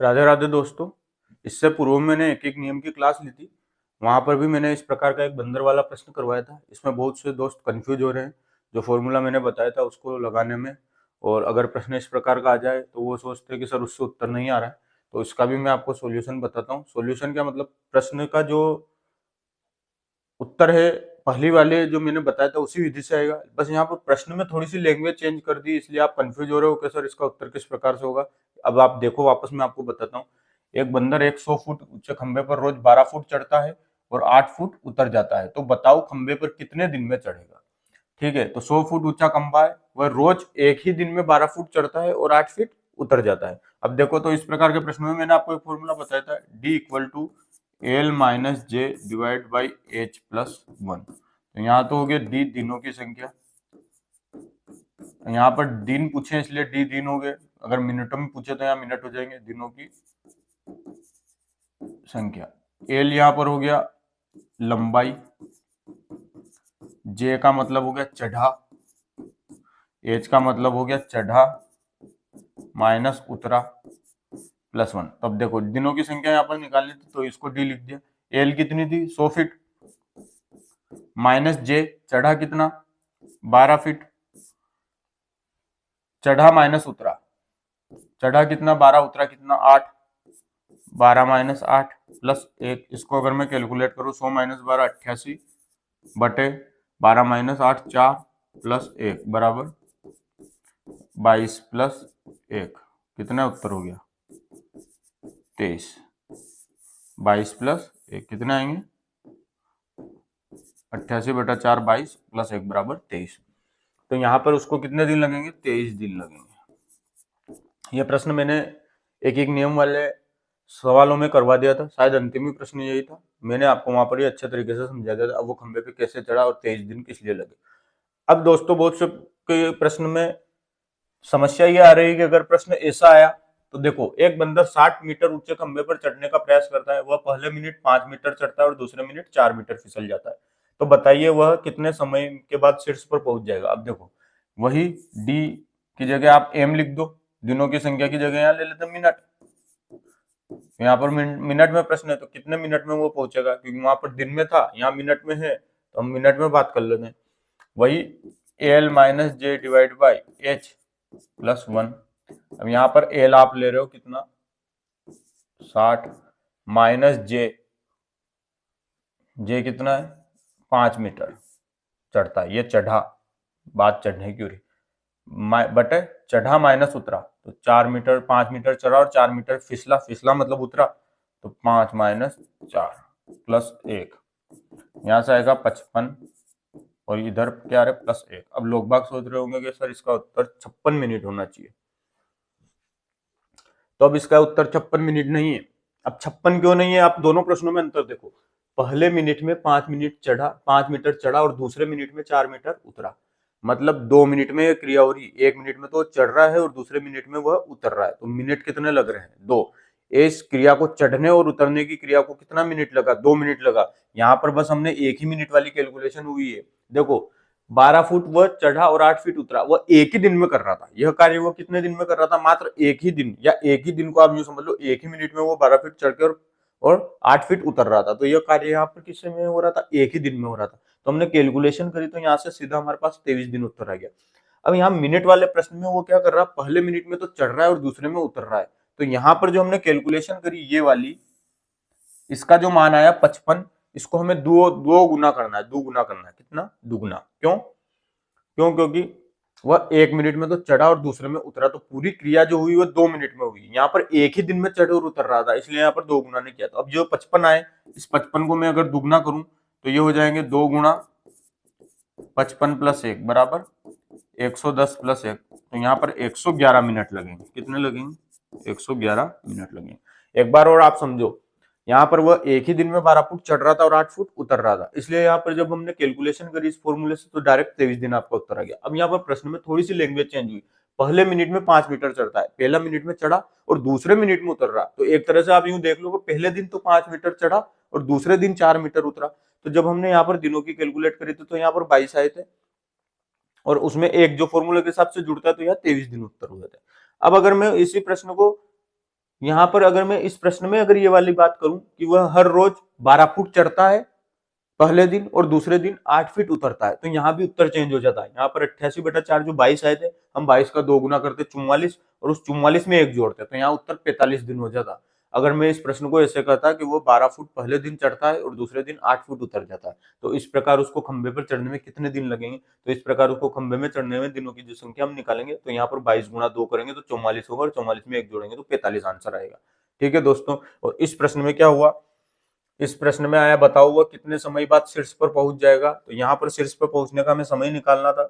राधे राधे दोस्तों। इससे पूर्व मैंने एक एक नियम की क्लास ली थी। वहां पर भी मैंने इस प्रकार का एक बंदर वाला प्रश्न करवाया था। इसमें बहुत से दोस्त कंफ्यूज हो रहे हैं जो फॉर्मूला मैंने बताया था उसको लगाने में। और अगर प्रश्न इस प्रकार का आ जाए तो वो सोचते हैं कि सर उससे उत्तर नहीं आ रहा है। तो इसका भी मैं आपको सॉल्यूशन बताता हूँ। सॉल्यूशन क्या मतलब, प्रश्न का जो उत्तर है पहली वाले जो मैंने बताया था उसी विधि से आएगा। बस यहाँ पर प्रश्न में थोड़ी सी लैंग्वेज चेंज कर दी, इसलिए आप कंफ्यूज हो रहे हो कि सर इसका उत्तर किस प्रकार से होगा। अब आप देखो, वापस मैं आपको बताता हूँ। एक बंदर 100 फुट ऊंचे खंबे पर रोज 12 फुट चढ़ता है और 8 फुट उतर जाता है, तो बताओ खंबे पर कितने दिन में चढ़ेगा। ठीक है, तो 100 फुट ऊंचा खंबा है, वह रोज एक ही दिन में 12 फुट चढ़ता है और 8 फीट उतर जाता है। अब देखो, तो इस प्रकार के प्रश्न में मैंने आपको एक फॉर्मूला बताया था, D equal to L minus J divide by H plus one. तो यहाँ तो हो गया डी दिनों की संख्या। यहाँ पर दिन पूछे इसलिए डी दिन हो गए। अगर मिनटों में पूछे तो यहाँ मिनट हो जाएंगे। दिनों की संख्या। एल यहाँ पर हो गया लंबाई। जे का मतलब हो गया चढ़ा। एच का मतलब हो गया चढ़ा माइनस उतरा प्लस वन। तब देखो दिनों की संख्या यहाँ पर निकालनी थी तो इसको डी लिख दिया। एल कितनी थी 100 फीट, माइनस जे चढ़ा कितना 12 फीट, चढ़ा माइनस उतरा, चढ़ा कितना 12, उतरा कितना 8, 12 माइनस 8 प्लस 1। इसको अगर मैं कैलकुलेट करूँ 100 माइनस 12 88 बटे 12 माइनस 8 4 प्लस 1 बराबर 22 प्लस 1। कितना उत्तर हो गया 23। 22 प्लस 1 कितने आएंगे 88 बटा 4 22 प्लस 1 बराबर 23। तो यहाँ पर उसको कितने दिन लगेंगे 23 दिन लगेंगे। यह प्रश्न मैंने एक एक नियम वाले सवालों में करवा दिया था, शायद अंतिम ही प्रश्न यही था। मैंने आपको वहां पर ही अच्छे तरीके से समझा दिया था अब वो खंबे पे कैसे चढ़ा और 23 दिन किस लिए लगे। अब दोस्तों बहुत से के प्रश्न में समस्या ये आ रही है कि अगर प्रश्न ऐसा आया तो देखो, एक बंदर 60 मीटर ऊंचे खंबे पर चढ़ने का प्रयास करता है। वह पहले मिनट 5 मीटर चढ़ता है और दूसरे मिनट 4 मीटर फिसल जाता है। तो बताइए वह कितने समय के बाद शीर्ष पर पहुंच जाएगा। अब देखो, वही डी की जगह आप एम लिख दो, दिनों की संख्या की जगह यहाँ ले लेते मिनट। यहाँ पर मिनट में प्रश्न है तो कितने मिनट में वो पहुंचेगा, क्योंकि वहां पर दिन में था, यहाँ मिनट में है तो हम मिनट में बात कर लेते हैं। वही L minus J divide by H plus one. अब यहाँ पर एल आप ले रहे हो कितना 60 माइनस जे, जे कितना है 5 मीटर चढ़ता है, ये चढ़ा, बात चढ़ने की हो रही, बटे चढ़ा माइनस उतरा तो 4 मीटर, 5 मीटर चढ़ा और 4 मीटर फिसला, फिसला मतलब उतरा, तो 5 माइनस 4 प्लस 1, यहां से आएगा 55 और इधर क्या आ रहा है प्लस 1। अब लोग बाग सोच रहे होंगे कि सर इसका उत्तर 56 मिनट होना चाहिए। तो अब इसका उत्तर 56 मिनट नहीं है। अब 56 क्यों नहीं है, आप दोनों प्रश्नों में अंतर देखो। पहले मिनट में 5 मिनट चढ़ा, 5 मीटर चढ़ा और दूसरे मिनट में 4 मीटर उतरा, मतलब 2 मिनट में यह क्रिया हो रही। एक मिनट में तो चढ़ रहा है और दूसरे मिनट में वह उतर रहा है, तो मिनट कितने लग रहे हैं 2। इस क्रिया को चढ़ने और उतरने की क्रिया को कितना मिनट लगा 2 मिनट लगा। यहाँ पर बस हमने एक ही मिनट वाली कैलकुलेशन हुई है। देखो 12 फुट वह चढ़ा और 8 फीट उतरा, वह एक ही दिन में कर रहा था। यह कार्य वो कितने दिन में कर रहा था, मात्र एक ही दिन, या एक ही दिन को आप यूं समझ लो एक ही मिनट में वो 12 फीट चढ़ के और 8 फीट उतर रहा था। तो यह कार्य यहाँ पर किस में हो रहा था, एक ही दिन में हो रहा था। तो हमने कैलकुलेशन करी तो यहाँ से सीधा हमारे पास 23 दिन उत्तर आ गया। अब यहाँ मिनट वाले प्रश्न में वो क्या कर रहा है, पहले मिनट में तो चढ़ रहा है और दूसरे में उतर रहा है। तो यहाँ पर जो हमने कैलकुलेशन करी ये वाली, इसका जो मान आया 55, इसको हमें दो गुना करना है, दुगुना करना है। कितना दुगुना, क्यों क्यों क्योंकि वह एक मिनट में तो चढ़ा और दूसरे में उतरा, तो पूरी क्रिया जो हुई वह 2 मिनट में हुई। यहाँ पर एक ही दिन में चढ़ और उतर रहा था, इसलिए यहाँ पर 2 गुना नहीं किया। तो अब जो 55 आए, इस 55 को मैं अगर दुगना करूं तो ये हो जाएंगे 2 गुना 55 प्लस 1 बराबर 110 प्लस 1। तो यहाँ पर 111 मिनट लगेंगे। कितने लगेंगे 111 मिनट लगेंगे। एक बार और आप समझो, यहाँ पर वह एक ही दिन में 12 फुट चढ़ रहा था और 8 फुट उतर रहा था, इसलिए यहाँ पर जब हमने कैलकुलेशन करी इस फॉर्मूले से तो डायरेक्ट 23 दिन आपका उत्तर आ गया। अब यहाँ पर प्रश्न में थोड़ी सी लैंग्वेज चेंज हुई। पहले मिनट में 5 मीटर चढ़ता है, पहला मिनट में चढ़ा और दूसरे मिनट में उतर रहा। तो एक तरह से आप यूं देख लो कि पहले दिन तो 5 मीटर चढ़ा और दूसरे दिन 4 मीटर उतरा। तो जब हमने यहाँ पर दिनों की कैलकुलेट करी थी तो यहाँ पर 22 आए थे और उसमें एक जो फॉर्मूले के हिसाब से जुड़ता है तो यहाँ 23 दिन उत्तर हो जाता है। अब अगर मैं इसी प्रश्न को यहाँ पर अगर मैं इस प्रश्न में अगर ये वाली बात करूं कि वह हर रोज 12 फुट चढ़ता है पहले दिन और दूसरे दिन 8 फीट उतरता है, तो यहाँ भी उत्तर चेंज हो जाता है। यहाँ पर 88/4 जो 22 आए थे, हम 22 का 2 गुना करते 44 और उस 44 में 1 जोड़ते, तो यहाँ उत्तर 45 दिन हो जाता। अगर मैं इस प्रश्न को ऐसे कहता कि वो 12 फुट पहले दिन चढ़ता है और दूसरे दिन 8 फुट उतर जाता है, तो इस प्रकार उसको खंबे पर चढ़ने में कितने दिन लगेंगे, तो इस प्रकार उसको खंबे में चढ़ने में दिनों की जो संख्या हम निकालेंगे, तो यहाँ पर 22 गुना 2 करेंगे तो 44 होगा और 44 में 1 जोड़ेंगे तो 45 आंसर आएगा। ठीक है दोस्तों, और इस प्रश्न में क्या हुआ, इस प्रश्न में आया बताओ वह कितने समय बाद शीर्ष पर पहुंच जाएगा, तो यहाँ पर शीर्ष पर पहुंचने का हमें समय निकालना था,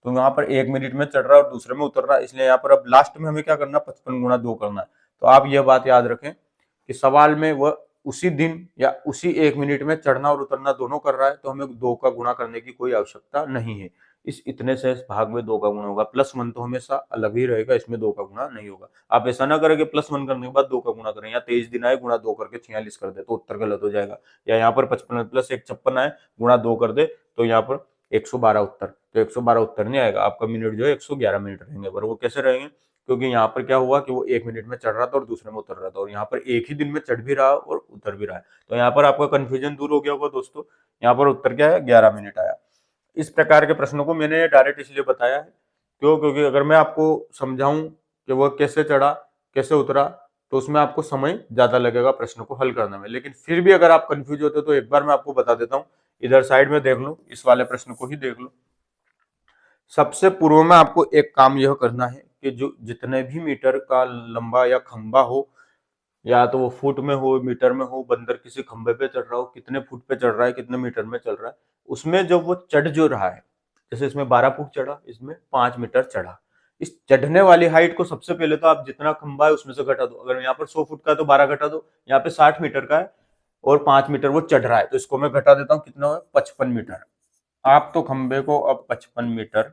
तो यहाँ पर 1 मिनट में चढ़ रहा है और दूसरे में उतर रहा है, इसलिए यहाँ पर अब लास्ट में हमें क्या करना, 55 गुना 2 करना है। तो आप यह बात याद रखें कि सवाल में वह उसी दिन या उसी 1 मिनट में चढ़ना और उतरना दोनों कर रहा है, तो हमें 2 का गुणा करने की कोई आवश्यकता नहीं है। इस इतने से इस भाग में 2 का गुणा होगा, +1 तो हमेशा अलग ही रहेगा, इसमें 2 का गुणा नहीं होगा। आप ऐसा ना करें कि +1 करने के बाद 2 का गुणा करें, या 23 दिन आए गुणा 2 करके 46 कर दे तो उत्तर गलत हो जाएगा, या यहाँ पर 55 + 1 56 आए गुणा 2 कर दे तो यहाँ पर 112 उत्तर, तो 112 उत्तर नहीं आएगा, आपका मिनट जो है 111 मिनट रहेंगे। पर वो कैसे रहेंगे, क्योंकि यहाँ पर क्या हुआ कि वो 1 मिनट में चढ़ रहा था और दूसरे में उतर रहा था, और यहाँ पर एक ही दिन में चढ़ भी रहा और उतर भी रहा है, तो यहाँ पर आपका कंफ्यूजन दूर हो गया होगा दोस्तों। यहाँ पर उत्तर क्या है, 11 मिनट आया। इस प्रकार के प्रश्नों को मैंने डायरेक्ट इसलिए बताया है, क्यों, क्योंकि अगर मैं आपको समझाऊं कि वह कैसे चढ़ा कैसे उतरा तो उसमें आपको समय ज्यादा लगेगा प्रश्न को हल करने में, लेकिन फिर भी अगर आप कंफ्यूज होते तो एक बार मैं आपको बता देता हूं, इधर साइड में देख लो, इस वाले प्रश्न को ही देख लो। सबसे पूर्व में आपको एक काम यह करना है कि जो जितने भी मीटर का लंबा या खंबा हो, या तो वो फुट में हो मीटर में हो, बंदर किसी खंबे पे चढ़ रहा हो, कितने फुट पे चढ़ रहा है कितने मीटर में चल रहा है, उसमें जब वो चढ़ जो रहा है, जैसे इसमें 12 फुट चढ़ा, इसमें 5 मीटर चढ़ा, इस चढ़ने वाली हाइट को सबसे पहले तो आप जितना खंबा है उसमें से घटा दो। अगर यहाँ पर 100 फुट का है तो 12 घटा दो, यहाँ पे 60 मीटर का है और 5 मीटर वो चढ़ रहा है, तो इसको मैं घटा देता हूँ, कितना हुआ, 55 मीटर। आप तो खंबे को अब 55 मीटर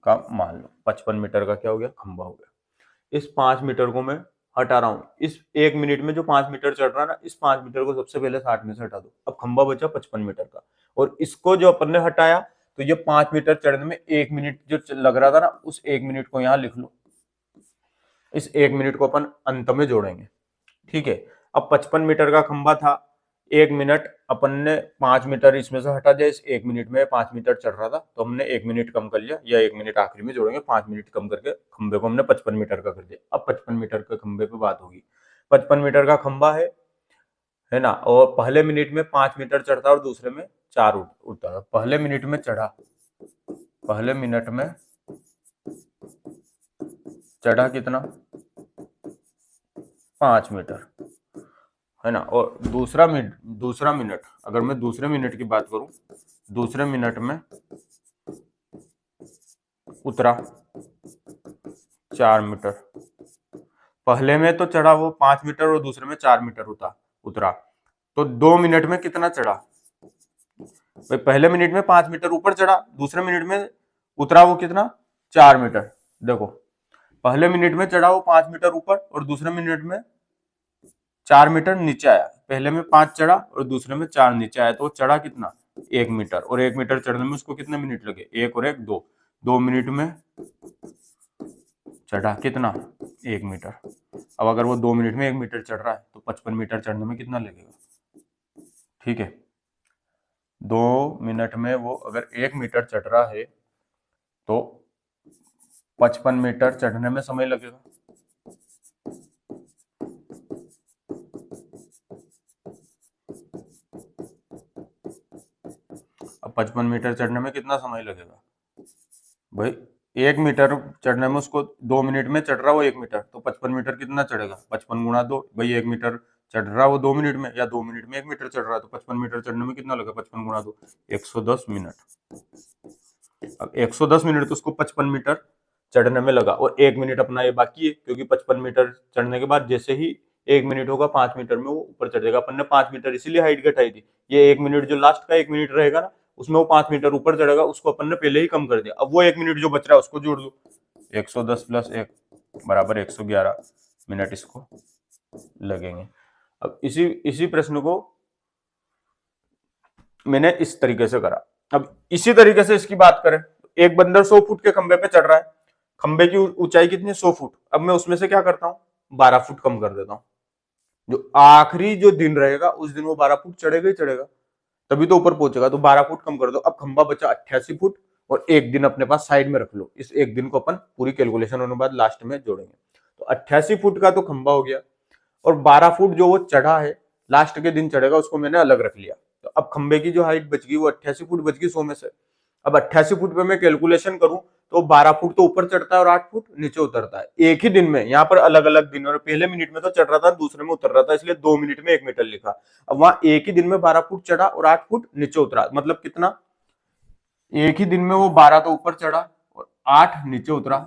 का मान लो, 55 मीटर का क्या हो गया, खंबा हो गया। इस 5 मीटर को मैं हटा रहा हूं, इस 1 मिनट में जो 5 मीटर चढ़ रहा है ना, इस 5 मीटर को सबसे पहले 60 में से हटा दो, अब खंबा बचा 55 मीटर का, और इसको जो अपन ने हटाया तो ये 5 मीटर चढ़ने में 1 मिनट जो लग रहा था ना, उस 1 मिनट को यहाँ लिख लो, इस 1 मिनट को अपन अंत में जोड़ेंगे। ठीक है, अब 55 मीटर का खंबा था, 1 मिनट अपन ने 5 मीटर इसमें से हटा दिया, इस 1 मिनट में 5 मीटर चढ़ रहा था तो हमने 1 मिनट कम कर लिया, या 1 मिनट आखिरी में जोड़ेंगे, 5 मिनट कम करके खंबे को हमने 55 मीटर का कर दिया। अब 55 मीटर के खंबे पे बात होगी, 55 मीटर का खंबा है ना, और पहले मिनट में 5 मीटर चढ़ता और दूसरे में 4 उठता था। पहले मिनट में चढ़ा, पहले मिनट में चढ़ा कितना, 5 मीटर, है ना, और दूसरा मिनट अगर मैं दूसरे मिनट की बात करूं, दूसरे मिनट में उतरा 4 मीटर। पहले में तो चढ़ा वो 5 मीटर और दूसरे में 4 मीटर उतरा, तो 2 मिनट में कितना चढ़ा भाई, पहले मिनट में 5 मीटर ऊपर चढ़ा, दूसरे मिनट में उतरा वो कितना, 4 मीटर। देखो, पहले मिनट में चढ़ा वो 5 मीटर ऊपर और दूसरे मिनट में 4 मीटर नीचे आया, पहले में 5 चढ़ा और दूसरे में 4 नीचे आया, तो चढ़ा कितना, 1 मीटर, और 1 मीटर चढ़ने में उसको कितने मिनट लगे, 1 और 1 2, 2 मिनट में चढ़ा कितना, 1 मीटर। अब अगर वो 2 मिनट में 1 मीटर चढ़ रहा है तो 55 मीटर चढ़ने में कितना लगेगा, ठीक है, 2 मिनट में वो अगर 1 मीटर चढ़ रहा है तो 55 मीटर चढ़ने में समय लगेगा। अब 55 मीटर चढ़ने में कितना समय लगेगा भाई, 1 मीटर चढ़ने में उसको 2 मिनट में चढ़ रहा वो 1 मीटर, तो 55 मीटर कितना चढ़ेगा, 55 गुणा 2 भाई, 1 मीटर चढ़ रहा वो 2 मिनट में, या 2 मिनट में 1 मीटर चढ़ रहा है, तो 55 मीटर चढ़ने में कितना लगा, 55 गुणा 2 110 मिनट। अब 110 मिनट तो उसको 55 मीटर चढ़ने में लगा, और 1 मिनट अपना ये बाकी है, क्योंकि 55 मीटर चढ़ने के बाद जैसे ही 1 मिनट होगा 5 मीटर में वो ऊपर चढ़ जाएगा। अपन ने 5 मीटर इसीलिए हाइट घटाई थी, ये 1 मिनट जो लास्ट का 1 मिनट रहेगा ना, उसमें वो 5 मीटर ऊपर चढ़ेगा, उसको अपन ने पहले ही कम कर दिया। अब वो 1 मिनट जो बच रहा है उसको जोड़ दो, 110 + 1 बराबर 111 मिनट इसको लगेंगे। अब इसी प्रश्न को मैंने इस तरीके से करा। अब इसी तरीके से इसकी बात करें, एक बंदर 100 फुट के खंबे पे चढ़ रहा है, खंबे की ऊंचाई कितनी, 100 फुट। अब मैं उसमें से क्या करता हूँ, 12 फुट कम कर देता हूँ, जो आखिरी जो दिन रहेगा उस दिन वो 12 फुट चढ़ेगा ही चढ़ेगा, तभी तो ऊपर पहुंचेगा। तो 12 फुट कम कर दो। अब खंबा बचा 88 फुट और एक दिन अपने पास साइड में रख लो। इस एक दिन को अपन पूरी कैलकुलेशन होने के बाद लास्ट में जोड़ेंगे। तो 88 फुट का तो खंबा हो गया, और 12 फुट जो वो चढ़ा है लास्ट के दिन चढ़ेगा, उसको मैंने अलग रख लिया। तो अब खंबे की जो हाइट बच गई वो 88 फुट बच गई 100 में से। अब 88 फुट पे मैं कैलकुलेशन करूं तो 12 फुट तो ऊपर चढ़ता है और 8 फुट नीचे उतरता है एक ही दिन में। यहाँ पर अलग अलग दिन, और पहले मिनट में तो चढ़ रहा था, दूसरे में उतर रहा था, इसलिए 2 मिनट में 1 मीटर लिखा। अब वहां एक ही दिन में 12 फुट चढ़ा और 8 फुट नीचे उतरा, मतलब कितना, एक ही दिन में वो 12 तो ऊपर चढ़ा और 8 नीचे उतरा,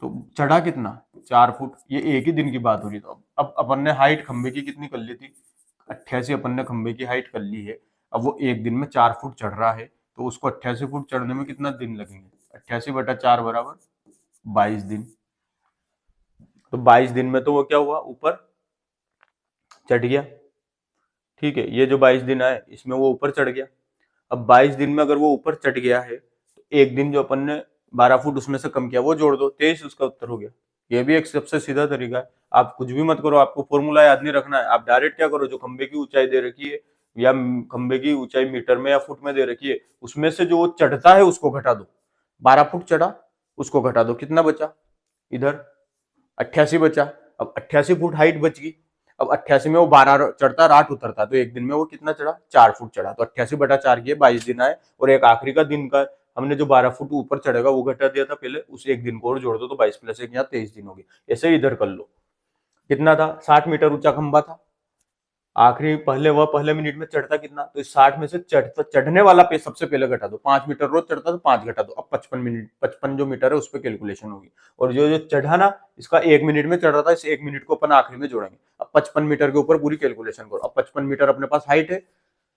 तो चढ़ा कितना, 4 फुट। ये एक ही दिन की बात हो रही। तो अब अपन ने हाइट खंबे की कितनी कर ली थी, 88 अपन ने खंबे की हाइट कर ली है। अब वो एक दिन में 4 फुट चढ़ रहा है, तो उसको 88 फुट चढ़ने में कितना दिन लगेंगे, 88/4 बराबर 22 दिन। तो 22 दिन में तो वो क्या हुआ, ऊपर चढ़ गया। ठीक है, ये जो 22 दिन आए इसमें वो ऊपर चढ़ गया। अब 22 दिन में अगर वो ऊपर चढ़ गया है तो एक दिन जो अपन ने 12 फुट उसमें से कम किया वो जोड़ दो, 23 उसका उत्तर हो गया। ये भी एक सबसे सीधा तरीका है। आप कुछ भी मत करो, आपको फॉर्मूला याद नहीं रखना है। आप डायरेक्ट क्या करो, जो खंबे की ऊंचाई दे रखी है या खंबे की ऊंचाई मीटर में या फुट में दे रखी है, उसमें से जो वो चढ़ता है उसको घटा दो। 12 फुट चढ़ा, उसको घटा दो, कितना बचा, इधर 88 बचा। अब 88 फुट हाइट बच गई। अब 88 में वो 12 चढ़ता, 8 उतरता, तो एक दिन में वो कितना चढ़ा, 4 फुट चढ़ा। तो 88/4 किए, 22 दिन आए, और एक आखिरी का दिन का हमने जो 12 फुट ऊपर चढ़ेगा वो घटा दिया था पहले, उस एक दिन को और जोड़ दो, तो 22 + 1 यहाँ 23 दिन हो गए। ऐसे ही इधर कर लो। कितना था, 60 मीटर ऊंचा खंबा था। आखिरी पहले मिनट में चढ़ता कितना, तो इस 60 में से चढ़ने वाला पे सबसे पहले घटा दो। 5 मीटर रोज चढ़ता तो 5 घटा दो। अब 55 जो मीटर है उस पर कैलकुलेशन होगी। और जो जो चढ़ा ना, इसका 1 मिनट में चढ़ रहा था, इस 1 मिनट को अपन आखिरी में जोड़ेंगे। अब 55 मीटर के ऊपर पूरी कैलकुलेशन करो। अब 55 मीटर अपने पास हाइट है,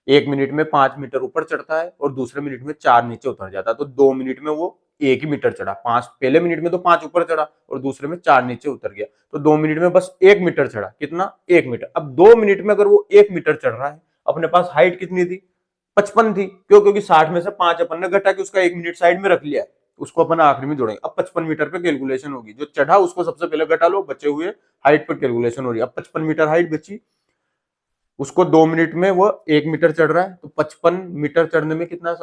1 मिनट में 5 मीटर ऊपर चढ़ता है और दूसरे मिनट में 4 नीचे उतर जाता है। तो 2 मिनट में वो 1 ही मीटर चढ़ा। 5 पहले मिनट में तो 5 ऊपर चढ़ा और दूसरे में 4 नीचे उतर गया। तो 2 मिनट में बस 1 मीटर चढ़ा, कितना, 1 मीटर। अब 2 मिनट में अगर वो 1 मीटर चढ़ रहा है, अपने पास हाइट कितनी थी, 55 थी। क्यों, क्योंकि 60 में से 5 अपन ने घटा के उसका 1 मिनट साइड में रख लिया, उसको अपन आखिरी में जोड़ेंगे। अब 55 मीटर पे कैलकुलेशन होगी। जो चढ़ा उसको सबसे पहले घटा लो, बचे हुए हाइट पर कैलकुलेशन हो रही है। अब 55 मीटर हाइट बची, उसको 2 मिनट में वो 1 मीटर चढ़ रहा है, तो 55 मीटर चढ़ने में कितना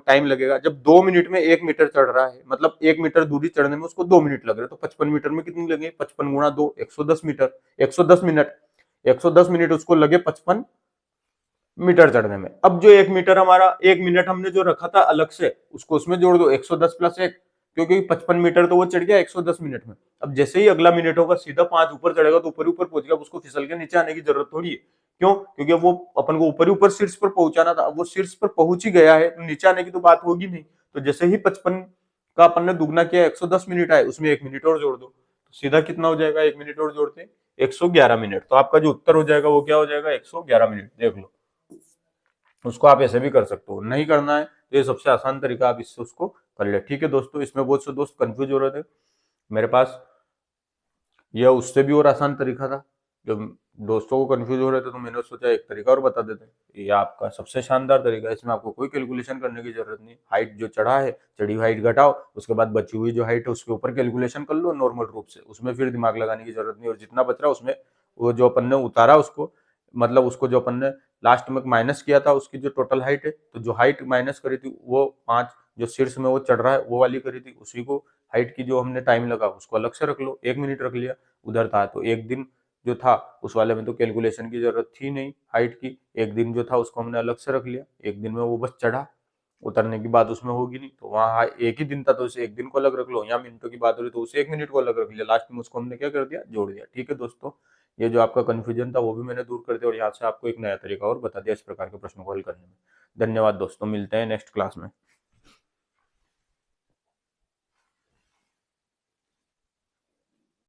टाइम लगेगा। जब 2 मिनट में 1 मीटर चढ़ रहा है, मतलब 1 मीटर दूरी चढ़ने में उसको 2 मिनट लग रहे हैं, तो 55 मीटर में कितनी लगे, 55 गुणा 2, 110 मीटर, 110 मिनट, 110 मिनट उसको लगे 55 मीटर चढ़ने में। अब जो 1 मीटर हमारा 1 मिनट हमने जो रखा था अलग से, उसको उसमें जोड़ दो, 110 + 1, क्योंकि 55 मीटर तो वो चढ़ गया 110 मिनट में। अब जैसे ही अगला मिनट होगा सीधा 5 ऊपर चढ़ेगा, तो ऊपर ऊपर पहुंच गया, उसको फिसल के नीचे आने की जरूरत थोड़ी है। क्यों, क्योंकि वो अपन को ऊपर ही ऊपर शीर्ष पर पहुंचाना था। अब वो शीर्ष पर पहुंच ही गया है, तो नीचे आने की तो बात होगी नहीं। तो जैसे ही 55 का अपन ने दुगना किया, 110 मिनट आए, उसमें 1 मिनट और जोड़ दो, तो सीधा कितना हो जाएगा, 1 मिनट और जोड़ते 111 मिनट। तो आपका जो उत्तर हो जाएगा वो क्या हो जाएगा, 111 मिनट। देख लो, उसको आप ऐसे भी कर सकते हो, नहीं करना है तो ये सबसे आसान तरीका, आप इससे उसको कर ले। ठीक है दोस्तों, इसमें बहुत से दोस्त कंफ्यूज हो रहे थे। मेरे पास यह उससे भी और आसान तरीका था। जब दोस्तों को कंफ्यूज हो रहे थे तो मैंने सोचा एक तरीका और बता देते। ये आपका सबसे शानदार तरीका है, इसमें आपको कोई कैलकुलेशन करने की जरूरत नहीं। हाइट जो चढ़ा है, चढ़ी हुई हाइट घटाओ, उसके बाद बची हुई जो हाइट है उसके ऊपर कैलकुलेशन कर लो नॉर्मल रूप से, उसमें फिर दिमाग लगाने की जरूरत नहीं। और जितना बच रहा उसमें वो जो अपन ने उतारा उसको, मतलब उसको जो अपन ने लास्ट में माइनस किया था उसकी जो टोटल हाइट है, तो जो हाइट माइनस करी थी वो 5, जो शीर्ष में वो चढ़ रहा है वो वाली करी थी, उसी को हाइट की जो हमने टाइम लगा उसको अलग से रख लो, 1 मिनट रख लिया। उधर था तो एक दिन जो था उस वाले में तो कैलकुलेशन की जरूरत थी नहीं हाइट की, एक दिन जो था उसको हमने अलग से रख लिया। एक दिन में वो बस चढ़ा, उतरने की बात उसमें होगी नहीं, तो वहाँ एक ही दिन था तो उसे एक दिन को अलग रख लो। यहाँ मिनटों की बात हो रही तो उसे 1 मिनट को अलग रख लिया, लास्ट में उसको हमने क्या कर दिया, जोड़ दिया। ठीक है दोस्तों, ये जो आपका कंफ्यूजन था वो भी मैंने दूर कर दिया, और यहाँ से आपको एक नया तरीका और बता दिया इस प्रकार के प्रश्नों को हल करने में। धन्यवाद दोस्तों, मिलते हैं नेक्स्ट क्लास में।